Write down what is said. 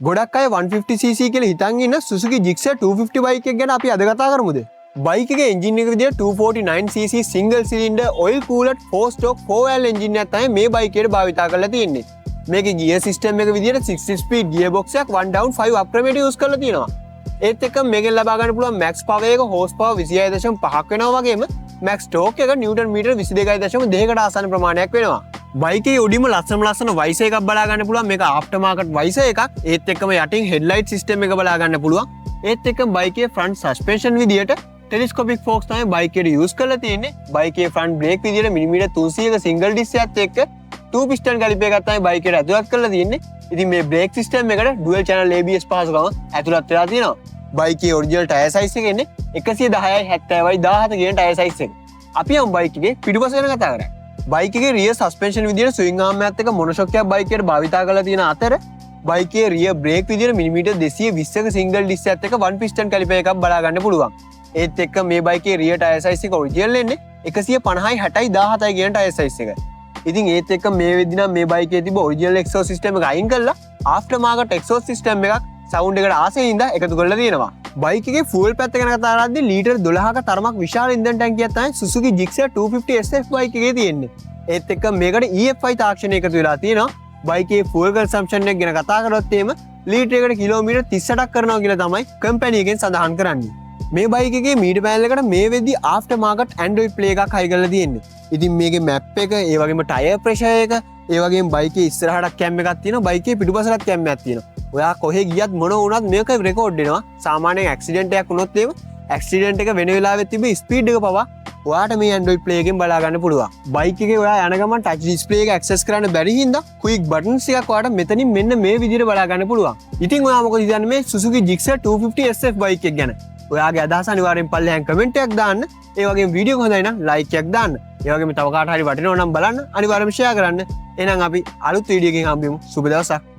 ගොඩක් අය 150cc කියලා හිතන් ඉන්න Suzuki Gixxer 250 බයික් එක ගැන අපි අද කතා කරමුද. බයික් එකේ එන්ජින් එක විදියට 249cc single cylinder oil cooled 4 stroke 4L engine එකක් තමයි මේ බයික් එකට භාවිතා කරලා තියෙන්නේ. මේකේ gear system එක විදියට 6 speed gearbox එකක් 1 down 5 up ක්‍රමයට use කරලා තියෙනවා. ඒත් එක්ක මේකෙන් ලබා ගන්න පුළුවන් max power එක horse power 26.5ක් වෙනවා වගේම max torque එක newton meter 22.2කට ආසන්න ප්‍රමාණයක් වෙනවා. බයිකේ උඩින්ම ලස්සන වයිසර් එකක් බලා ගන්න පුළුවන්. මේක ආෆ්ටර් මාකට් වයිසර් එකක්. ඒත් එක්කම යටින් හෙඩ්ලයිට් සිස්ටම් එක බලා ගන්න පුළුවන්. ඒත් එක්කම බයිකේ ෆ්‍රන්ට් සස්පෙන්ෂන් විදියට ටෙලිස්කෝපික් ෆෝක්ස් තමයි බයිකේට යූස් කරලා තියෙන්නේ. බයිකේ ෆ්‍රන්ට් බ්‍රේක් විදියට මිලිමීටර් 300ක සිංගල් ඩිස්ක් එකත් එක්ක 2 piston කලිපර් එකක් තමයි බයිකේට ඇතුළත් කරලා තියෙන්නේ. ඉතින් මේ බ්‍රේක් සිස්ටම් එකට ඩුවල් channel ABS පහසුකම ඇතුළත් වෙලා තියෙනවා. බයිකේ ඔරිජිනල් ටයර් සයිස් එක එන්නේ 110යි 70යි 17 කියන ටයර් සයිස් එක. අපි යමු බයික් එකේ පිටුපස ගැන කතා කරමු. බයික් එකේ රියර් සස්පෙන්ෂන් විදියට ස්විං ආර්ම් එකත් එක්ක මොනොෂොක් එකක් බයික් එකට භාවිතා කරලා තියෙන අතර බයිකේ රියර් බ්‍රේක් විදියට මිලිමීටර් 220ක සිංගල් ඩිස්ක් එකත් එක්ක 1 piston කලිපර් එකක් බලා ගන්න පුළුවන්. ඒත් එක්ක මේ බයිකේ රියර් ටයර් සයිස් එක ඔරිජිනල් එන්නේ 150යි 60යි 17යි කියන ටයර් සයිස් එක. ඉතින් ඒත් එක්ක මේ වෙද්දි නම් මේ බයිකේ තිබ්බ ඔරිජිනල් එක්සෝස් සිස්ටම් එක අයින් කරලා ආෆ්ටර් මාකට් එක්සෝස් සිස්ටම් එකක් සවුන්ඩ් එකට ආසෙන් ඉඳලා එකතු කරලා තියෙනවා. බයික් එකේ ෆුවල් පැත්ත ගැන කතා කරද්දී ලීටර් 12ක තරමක් විශාල ඉන්ධන ටැංකියක් තමයි Suzuki Gixxer 250 SF බයික් එකේ තියෙන්නේ. ඒත් එක්ක මේකට EFI තාක්ෂණය එකතු වෙලා තියෙනවා. බයිකේ ෆුවල් කන්සම්ප්ෂන් එක ගැන කතා කරොත් එහෙම ලීටරයකට කිලෝමීටර් 38ක් කරනවා කියලා තමයි කම්පැනි එකෙන් සඳහන් කරන්නේ. මේ බයික් එකේ මීටර් පැනල් එකට මේ වෙද්දි ආෆ්ටර් මාකට් Android Play එකක් හයි කරලා තියෙන්නේ. ඉතින් මේකේ මැප් එක, ඒ වගේම ටයර් ප්‍රෙෂර් එක, ඒ වගේම බයිකේ ඉස්සරහට කැම් එකක් තියෙනවා, බයිකේ පිටුපසට කැම් එකක් තියෙනවා. ඔයා කොහෙ ගියත් මොන වුණත් මේක රෙකෝඩ් වෙනවා. සාමාන්‍යයෙන් ඇක්සිඩන්ට් එකක් වුණොත් එහෙම ඇක්සිඩන්ට් එක වෙන වෙලාවෙත් තිබෙ ස්පීඩ් එක පවා ඔයාට මේ Android Play එකෙන් බලා ගන්න පුළුවන්. බයික් එකේ ඔයා යන ගමන් ටච් ඩිස්ප්ලේ එක ඇක්සස් කරන්න බැරි හින්දා ක්වික් බටන්ස් එකක් ඔයාට මෙතනින් මෙන්න මේ විදිහට බලා ගන්න පුළුවන්. ඉතින් ඔයා මොකද හිතන්නේ මේ Suzuki Gixxer 250 SF බයික් එක ගැන? ඔයාගේ අදහස අනිවාර්යෙන් පල්ලෙහාන් කමෙන්ට් එකක් දාන්න. ඒ වගේම වීඩියෝ එක හොඳයි නම් ලයික් එකක් දාන්න. ඒ වගේම තව කාට හරි වටිනවා නම් බලන්න අනිවාර්යෙන්ම ෂෙයා කරන්න. එහෙනම් අපි අලුත් වීඩියෝ එකකින් හම්බෙමු. සුබ දවසක්.